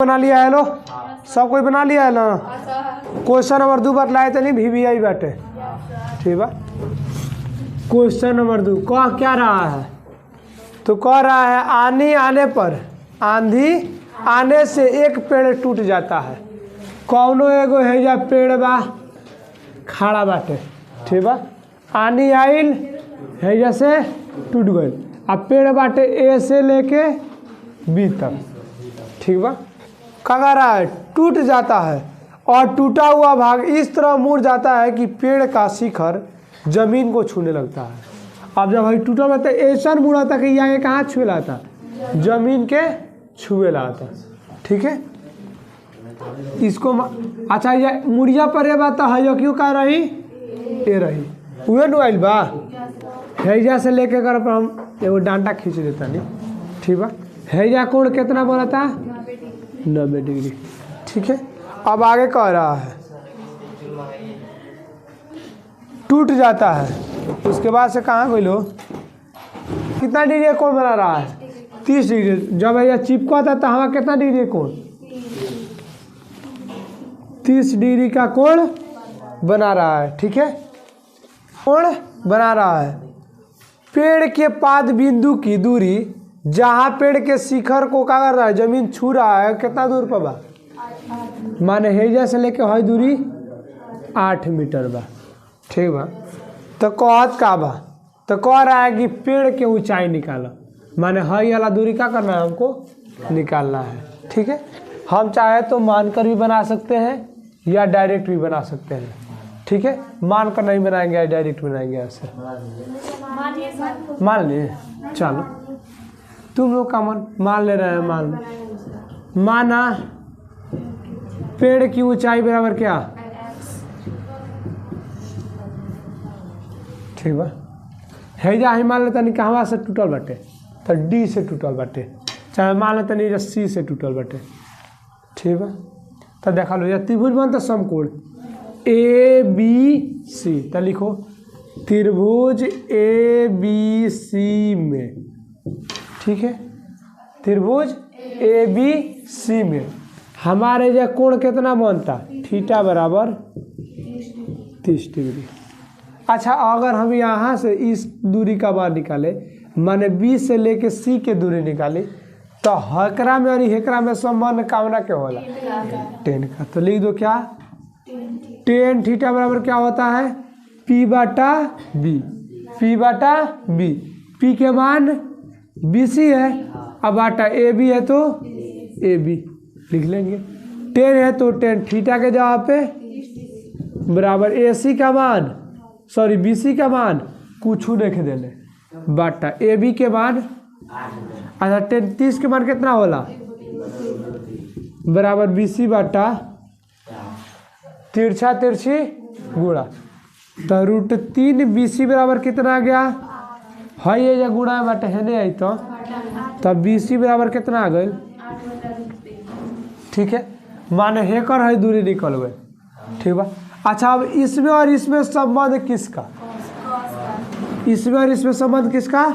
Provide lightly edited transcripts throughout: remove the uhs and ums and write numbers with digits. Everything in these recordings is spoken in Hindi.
बना लिया है लो, सब कोई बना लिया है ना। क्वेश्चन नंबर 2 बतलाए तो नहीं VVI बैठे, ठीक है। क्वेश्चन नंबर 2 कह क्या रहा है, तो कह रहा है आंधी आने पर, आंधी आने से एक पेड़ टूट जाता है, कौनो एगो है या पेड़ बा खड़ा बाटे, ठीक बा। आंधी आइल है जैसे टूट गई, अब पेड़ बाटे ए से लेके बी तक, ठीक बा। कह रहा है टूट जाता है और टूटा हुआ भाग इस तरह मुड़ जाता है कि पेड़ का शिखर जमीन को छूने लगता है। अब जब भाई टूटा हुआ तो ऐसा मुड़ा था कि यहाँ कहाँ छुए ला था, जमीन के छुए ला था, ठीक है। इसको अच्छा ये मुड़िया पर ये बात है जो क्यों कह रही ये रही उहे नुआइल बा हैजा से लेके कर पर हम एगो डांटा खींच देता नहीं, ठीक बा। हैजा कोण कितना बोला था 90 डिग्री, ठीक है। अब आगे कह रहा है टूट जाता है, उसके बाद से कहाँ गई लो, कितना डिग्री कोण बना रहा है 30 डिग्री। जब यह चिपका था तो हमारा कितना डिग्री कोण 30 डिग्री का कोण बना रहा है, ठीक है, कोण बना रहा है। पेड़ के पाद बिंदु की दूरी, जहाँ पेड़ के शिखर को क्या कर रहा है जमीन छू रहा है, कितना दूर पर बा, माने हेजा से लेके हई दूरी 8 मीटर बा, ठीक बा। तो कहत का बा, तो कह रहा है कि पेड़ के ऊंचाई निकालो, माने हई वाला दूरी क्या करना है हमको निकालना है, ठीक है। हम चाहे तो मानकर भी बना सकते हैं या डायरेक्ट भी बना सकते हैं, ठीक है। मान कर नहीं बनाएंगे या डायरेक्ट बनाएंगे ऐसे मान लिए, चलो तुम लोग का मान ले रहे हैं। माना पेड़ की ऊंचाई बराबर क्या, ठीक बा। हैजा ही मान लेता नहीं कहवा से टूटल बाटे, तो डी से टूटल बाटे, चाहे मान लेता नहीं सी से टूटल बाटे, ठीक बा। तो देखा लो या त्रिभुज बनता समकोण ABC, तो लिखो त्रिभुज ABC में, ठीक है। त्रिभुज ABC में हमारे जो कोण कितना बनता थीटा बराबर 30 डिग्री। अच्छा अगर हम यहाँ से इस दूरी का मान निकाले, माने B से लेके C के दूरी निकाली, तो हेकरा में और हेकरा में संबंध कामना क्या होला 10 का, तो लिख दो क्या tan थीटा बराबर क्या होता है P/B, P/B, P के मान BC है, अब बाटा AB है तो AB लिख लेंगे, 10 है तो tan थीटा के जगह पे बराबर AC का मान सॉरी BC का मान कुछ नहीं देले बाटा AB के मान, अच्छा 30 के मान कितना होला बराबर BC बाटा तिरछा तिरछी गुणा, तो √3 BC बराबर कितना आ गया है ये गुणा बाटे है नहीं आई, तो तब BC बराबर कितना आ गई, ठीक है। माने हेकर है दूरी निकल गए, ठीक बा। अच्छा अब इसमें और इसमें संबंध किसका, इसमें और इसमें संबंध किसका,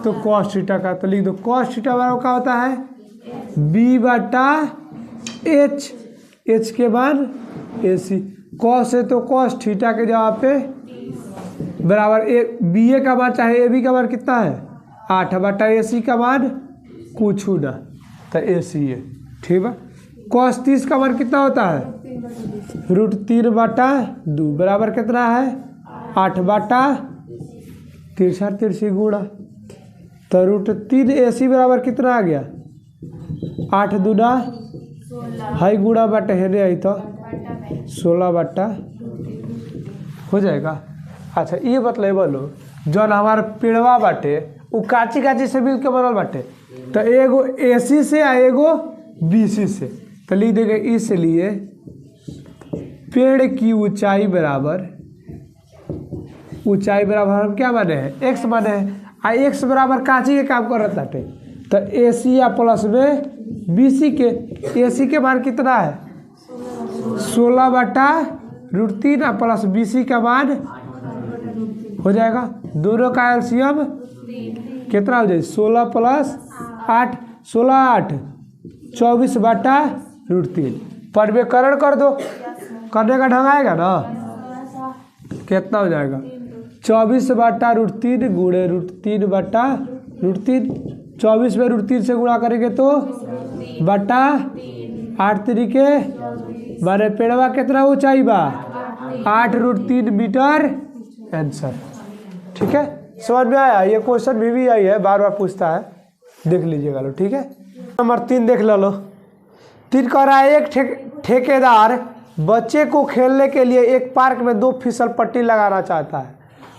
तो cos थीटा का, तो लिख दो cos थीटा बराबर क्या होता है B/H, H के मान AC, cos है तो cos थीटा के जगह पे बराबर BA का मान चाहे AB का मान कितना है 8/AC का मान कुछ ना, तो AC है, ठीक है। cos 30 का मान कितना होता है √3/2 बराबर कितना है 8/तिरछा तिरछी गुणा, तो √3 AC बराबर कितना आ गया 8 दूना हाई गुणा बाटे है नहीं आई, तो 16 हो जाएगा। अच्छा ये बतले बोलो जौन हमारा पेड़वा बाटे वो काची काची से मिल के बनल बाटे, तो एगो AC से आ एगो BC से, तो लिख देंगे इसलिए पेड़ की ऊंचाई बराबर हम क्या माने हैं x माने हैं, आ x बराबर काची के काम कर रहा है, तो AC या प्लस में BC के, AC के मान कितना है 16/√3 प्लस BC का मान हो जाएगा, दोनों का एलसीएम कितना हो जाए 16 + 8 16 8 24/3 √3। परिवेकरण कर दो, करने का ढंग आएगा ना। कितना हो जाएगा 24/√3 गुणे √3/√3। 24 में √3 से गुणा करेंगे तो बटा 8 तरीके बारे पेड़वा कितना ऊंचाई बा 8√3 मीटर आंसर। ठीक है, समझ में आया। ये क्वेश्चन भी आई है, बार बार पूछता है, देख लीजिएगा लो। ठीक है, नंबर 3 देख लो। 3 कह रहा है एक ठेकेदार बच्चे को खेलने के लिए एक पार्क में 2 फिसल पट्टी लगाना चाहता है।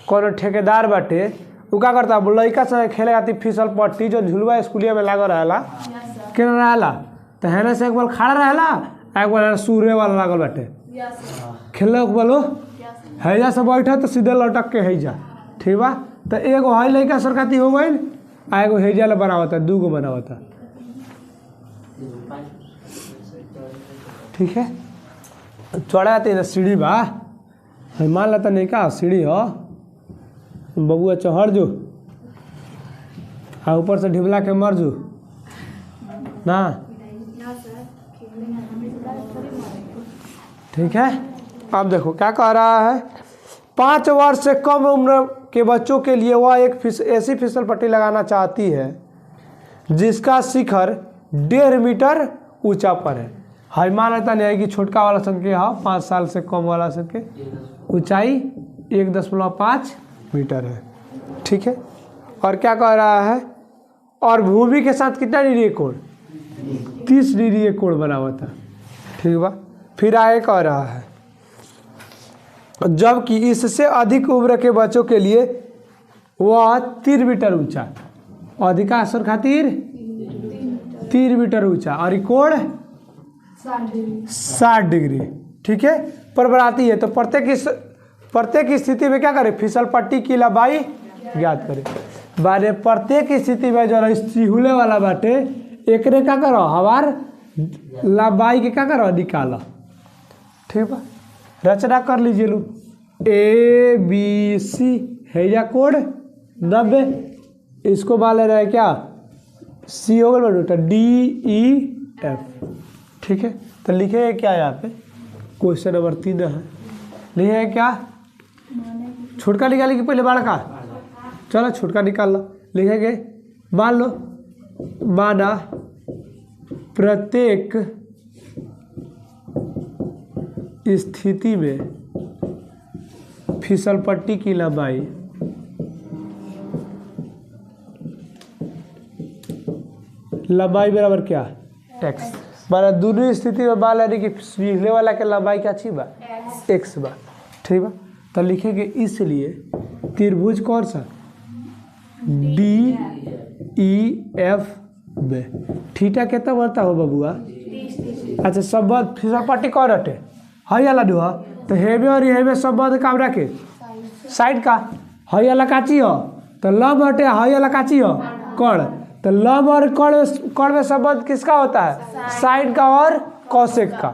कौन ठेकेदार बाटे वो क्या करता है, लड़का से खेले जाती फिसल पट्टी जो झुलवा स्कूलिया में लागल रहेला के रहेला, तो हेने से एक बार खड़ा रहेला, एक बार सूर्य वाला लागल बाटे खेल बोलो हैजा से बैठा तो सीधे लटक के हैजा। ठीक बा, तो एगो है लड़का सरकाती हो गई आ एगो हैजा ला बनावता, 2 गो बनावता। ठीक है, चढ़ा जाते ना सीढ़ी बा, मान लेता नहीं का सीढ़ी हो, बबुआ चढ़ जो आ ऊपर से ढिबला के मर जो ना। ठीक है, अब देखो क्या कह रहा है, 5 वर्ष से कम उम्र के बच्चों के लिए वह एक ऐसी फिसल पट्टी लगाना चाहती है जिसका शिखर 1.5 मीटर ऊंचा पर है। हाई मान लेता नहीं है कि छोटका वाला संख्या है 5 साल से कम वाला संख्या, ऊंचाई 1.5 मीटर है। ठीक है, और क्या कह रहा है, और भूमि के साथ कितना डिग्री कोण 30 डिग्री कोण बना हुआ था। ठीक बा, फिर आगे कह रहा है जबकि इससे अधिक उम्र के बच्चों के लिए वह 3 मीटर ऊंचा, अधिकांश खातिर 3 मीटर ऊंचा और कोण 60 डिग्री। ठीक है, पर बनाती है, तो प्रत्येक स्थिति में क्या करें, फिसल पट्टी की लंबाई ज्ञात करें। बारे प्रत्येक स्थिति में जो त्रिहुले वाला बाटे एकरे क्या करो, हमार लंबाई के क्या करो, निकालो। ठीक बा, रचना कर लीजिए लो। ABC है या कोड 90, इसको मान ले रहा है क्या C हो गया DEF। ठीक है, तो लिखे क्या यहाँ पे, क्वेश्चन नंबर 3 है, लिखे क्या, छोटका निकाले कि पहले बड़ा का, चलो छोटका निकाल लो। लिखेंगे मान लो, माना प्रत्येक स्थिति में फिसल पट्टी की लंबाई बराबर क्या x। माना दोनों स्थिति में मान लेने की पिछले वाला के लंबाई क्या छी बा x बा। ठीक बा, तो लिखेंगे इसलिए त्रिभुज कौन सा DEF में थीटा कितना बनता हो बबुआ। अच्छा, संबंध फिसल पट्टी कौन हटे हई वाला दो, तो हेमे और हेमे संबंध काम रखे साइड का, हई वाला काची हो तो लंब हटे, हई वाला काची हो कर्ण, तो लंब और कर्ण में संबंध किसका होता है, साइड का और कौशिक का,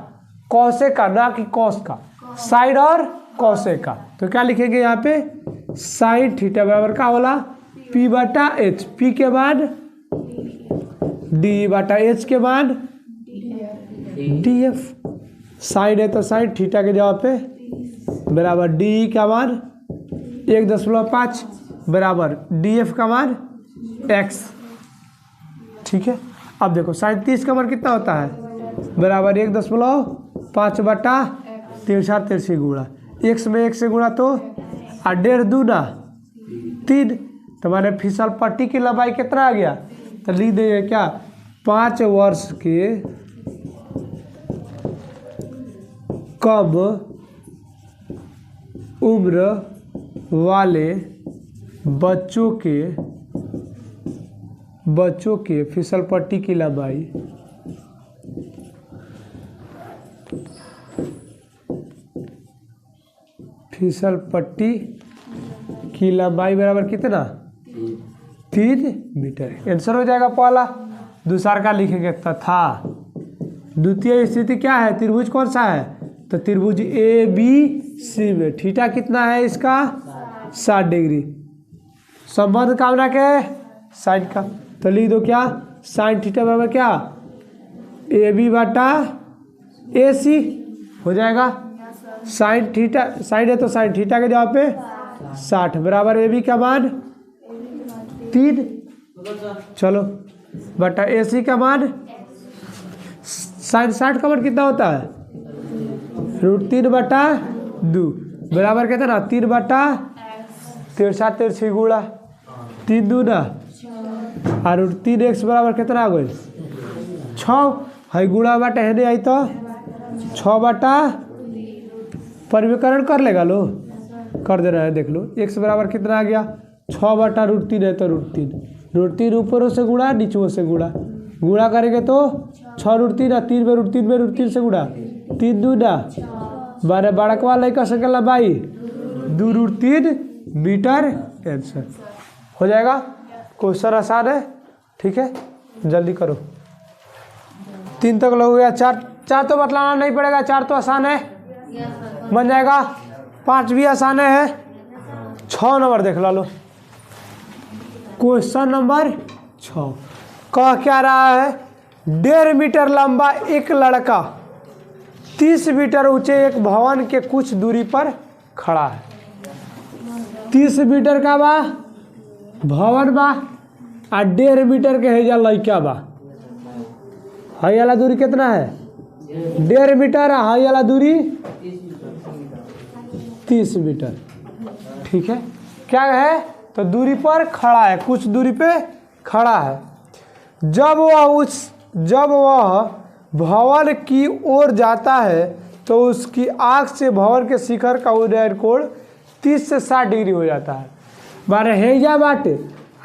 कौशिक का ना कि कौश का, साइड और कौशिक का। तो क्या लिखेंगे यहाँ पे, साइन थीटा बराबर का होला P/H, P के बाद D/H के बाद DF। साइन है तो साइन थीटा के जवाब पे बराबर D का मान 1.5 बराबर DF का मान x। ठीक है, अब देखो साइन 30 का मान कितना होता है बराबर 1.5 बटा 3 गुणा x में 1 से गुणा तो 1.5 दूना 3, तो हमारे फिसल पट्टी की लंबाई कितना आ गया, तो लिख देंगे क्या 5 वर्ष के कम उम्र वाले बच्चों के फिसल पट्टी की लंबाई बराबर कितना 3 मीटर। आंसर हो जाएगा पहला। दूसरा का लिखेंगे तथा द्वितीय स्थिति क्या है, त्रिभुज कौन सा है, तो त्रिभुज ABC में थीटा कितना है इसका 60 डिग्री, संबंध कामना के साइन का, तो लिख दो क्या साइन थीटा बराबर क्या AB/, AC हो जाएगा साइन थीटा, साइन है तो साइन थीटा के जगह पे 60 बराबर AB का मान 3, चलो बटा AC का मान साइन 60 का मान कितना होता है √3/2 बराबर कहते हैं ना 3/3 3 गुणा 3 दूना और √3x बराबर कितना आ गई 6 है गुणा बाटे है नहीं आई तो 6 बटा परिवीकरण कर लेगा लो कर दे रहा है देख लो x बराबर कितना आ गया 6 बटा √3 है तो √3 ऊपरों से गुणा नीचों से गुणा करेंगे तो 6 √3 है 3 में √3 से गुणा 3 दूना बारह बड़कवा लड़का सके लंबाई 2√3 मीटर आंसर हो जाएगा। क्वेश्चन आसान है ठीक है जल्दी करो। 3 तक लोग गया 4 तो बतलाना नहीं पड़ेगा 4 तो आसान है बन जाएगा 5 भी आसान है 6 नंबर देख लो क्वेश्चन नंबर 6 कह क्या रहा है 1.5 मीटर लंबा एक लड़का 30 मीटर ऊंचे एक भवन के कुछ दूरी पर खड़ा है। 30 मीटर का बा भवन बा आ 1.5 मीटर के है लड़का बा हाई वाला दूरी कितना है 1.5 मीटर हाई वाला दूरी 30 मीटर ठीक है क्या है तो दूरी पर खड़ा है कुछ दूरी पे खड़ा है। जब वह भवन की ओर जाता है तो उसकी आँख से भवन के शिखर का उदय कोण 30 से 60 डिग्री हो जाता है। बारे हेजा बाटे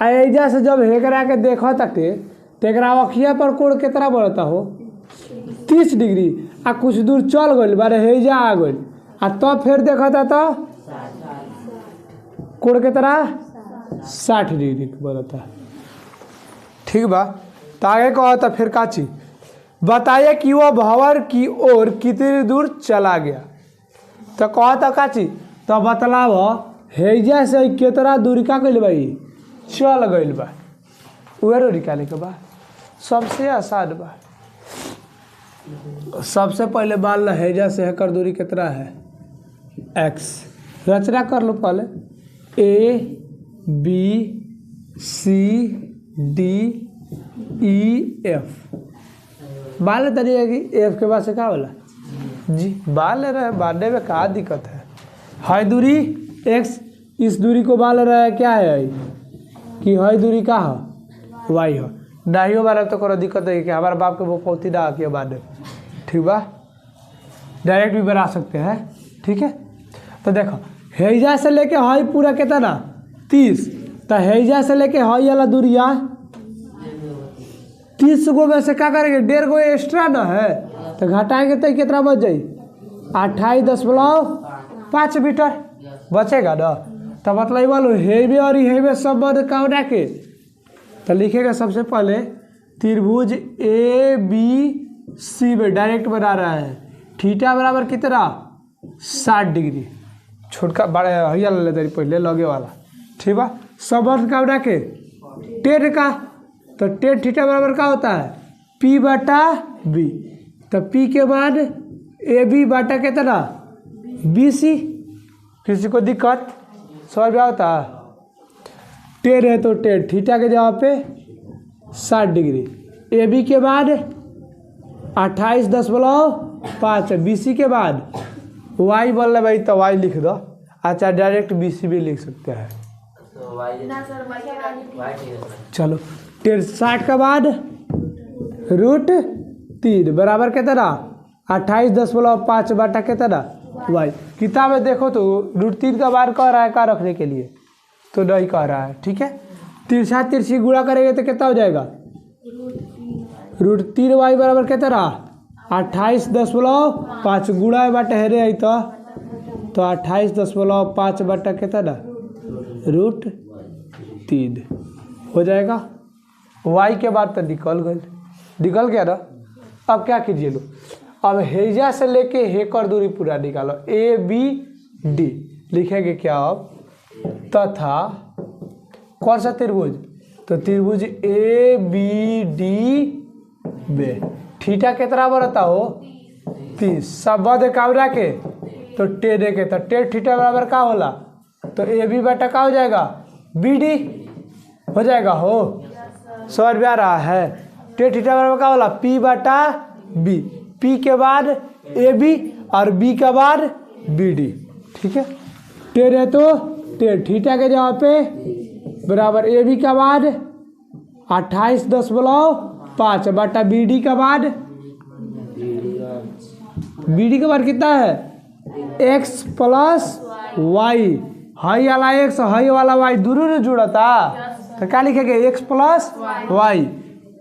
एजा से जब हेकरा के देखो तटे तेकरा अखिया पर कोण कितना बढ़ता हो 30 डिग्री आ कुछ दूर चल गई बारे हेजा आ गई आ तब फिर देखा था तो कोण कितना 60 डिग्री बढ़ता है ठीक बा। तो आगे कहा था फिर काची बताइए कि वह भंवर की ओर कितनी दूर चला गया। तो कहा था काची तो बतलाव हेजा से कितना दूरी का गई भाई चल गई बा उहे निकाले के बा सबसे आसान बा। सबसे पहले मान लो हेजा से हेकर दूरी कितना है x रचना कर लो पहले A B C D E F बाल तरीके की एफ के बाद से क्या बोला जी बाल ले रहे हैं बांधने में क्या दिक्कत है। हाई दूरी एक्स इस दूरी को बाल रहा है क्या है कि हाई दूरी का है वाई हो नहीं हो बारे तो कोई दिक्कत है कि हमारे बाप के वो पौती ना आके बांधे ठीक बा डायरेक्ट भी बना सकते हैं ठीक है। तो देखो हेजा से लेके हाई पूरा कितना 30 तो हेजा से लेके हाई वाला दूरिया 30 गो में से क्या करेंगे 1.5 गो एक्स्ट्रा ना है तो घटाएंगे तो कितना बच जाए 28.5 मीटर बचेगा ना। तो मतलब बोलो हेवे और हेवे सब कौन के तो लिखेगा सबसे पहले त्रिभुज ए बी सी में डायरेक्ट बना रहा है थीटा बराबर कितना 60 डिग्री छोटका बड़ा हइया ले लेते पहले लगे वाला ठीक बा सब कौन के टेन का तो टेन थीटा बराबर क्या होता है P बटा B तो P के बाद AB बटा कितना BC किसी को दिक्कत समझ में होता है टेन है तो टेन थीटा के जगह पे 60 डिग्री AB के बाद 28.5 BC के बाद Y बोल रहे भाई तो Y लिख दो अच्छा डायरेक्ट BC भी लिख सकते हैं चलो 60 के बाद √3 बराबर कितना 28.5 बटा कितना y किताब में देखो तो √3 का बार कह रहा है का रखने के लिए तो नहीं कह रहा है ठीक है। तिरछी गुणा करेंगे तो कितना हो जाएगा √3y बराबर कितना 28.5 गुणा बटा है रे तो 28.5 बटा कितना √3 हो जाएगा। y के बाद तो निकल गया ना। अब क्या कीजिए लो अब हेजा से लेके हेकर दूरी पूरा निकालो ए बी डी लिखेंगे क्या अब तथा कौन सा त्रिभुज तो त्रिभुज ए बी डी बे थीटा कितना बनता हो 30 सब बद कावरा के तो टेढ़े के तो टेढ़ थीटा बराबर का होला तो ए बी बटा का हो जाएगा बी डी हो जाएगा हो समझ में आ रहा है। टेढ़ थीटा बराबर का होला पी बटा बी, पी के बाद ए बी और बी के बाद बी डी। ठीक है टेढ़ है तो टेढ़ थीटा के जगह पे बराबर ए बी के बाद 28.5 बटा बी डी के बाद कितना है x प्लस वाई हाई वाला x हाई वाला y दोनों ने जुड़ा था तो क्या लिखेंगे x प्लस वाई।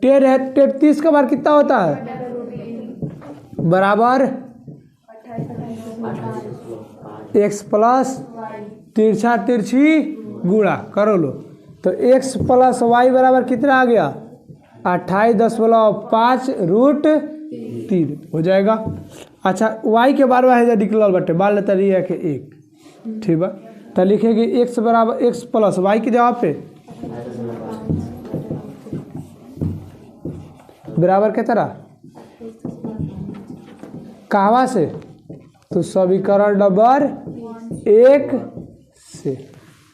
टेढ़ है 33 के बाद कितना होता है बराबर x प्लस तिरछा तिरछी गुणा करो लो तो x प्लस वाई बराबर कितना आ गया 28.5 रूट 3 हो जाएगा। अच्छा y के बार है निकल बटे बाल लेता रही है कि 1 ठीक है तो लिखेगी x बराबर x प्लस वाई के जवाब पे बराबर के तरह कहवा से तो समीकरण नंबर 1 से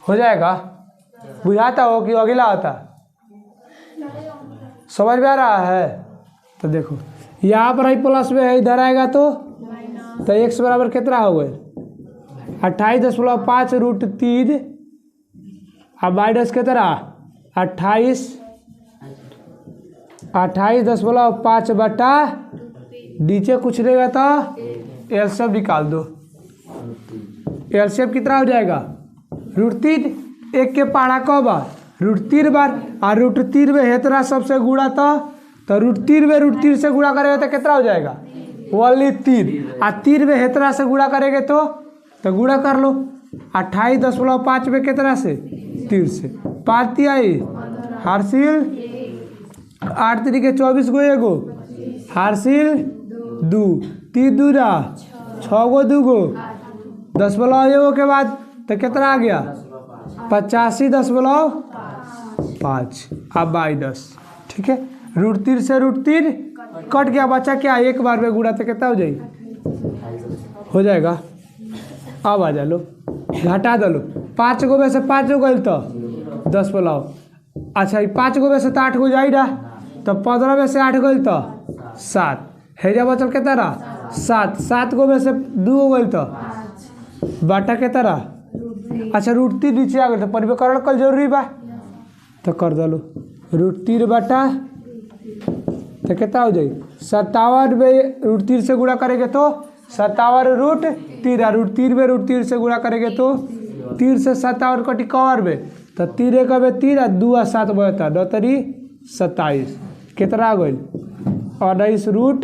हो जाएगा। बुझाता हो कि अगला आता समझ में आ रहा है तो देखो यहाँ पर ही प्लस में है इधर आएगा तो x बराबर कितना हो गए 28.5 रूट 3 अब माइनस कितना 28.5 बटा नीचे कुछ रहेगा तो एलसीएम निकाल दो। एलसीएम कितना हो जाएगा रूट 3 एक के पहाड़ा कब बार रूट 3 बार और रूट 3 में हेतरा सबसे गुणा तो रूट 3 में रूट 3 से गुणा करेगा तो कितना हो जाएगा ओनली 3 और 3 में हेतरा से गुणा करेंगे तो गुणा कर लो 28.5 में कितना से 3 से 5 तिहाई हार्सिल 8 3 के 24 गो एगो हार्सिल 2 3 दूरा 6 गो 2 गो 10 के बाद तो कितना आ गया 85.5 अब माइनस ठीक है रूट 3 से रूट 3 कट गया बचा क्या एक बार में गुणा तो कितना हो जाएगी हो जाएगा। अब आ जा लो घटा दो 5 गो में से 5 गो गई तो 10 बोलाओ अच्छा 5 गो में से तो 8 गो जाई रहा तो 15 में से 8 गई तो 7 हेजा बचल के तरह 7 गो में से 2 गो गई तो बाटा के तरह अच्छा रूट 3 नीचे आ गए तो परिवेकरण कल जरूरी बा तो कर दो रूट 3 बटा तो कितना हो जाए 57 में रूट 3 से गुणा करेंगे तो 57 रूट 3 रूट 3 में रूट 3 से गुणा करेंगे तो 3 से 57 कटी कवर में तो 3 एक में 3 और 2 और 7 बता 9 3 27 कितना गई 19 रूट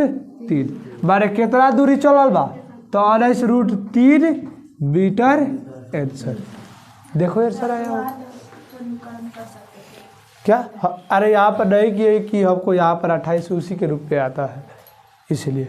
3 बारे कितना दूरी चलल बा तो 19 रूट 3 मीटर आंसर देखो आंसर आया हो क्या अरे यहाँ पर नहीं कि हमको यहाँ पर 28 उसी के रूप में आता है इसलिए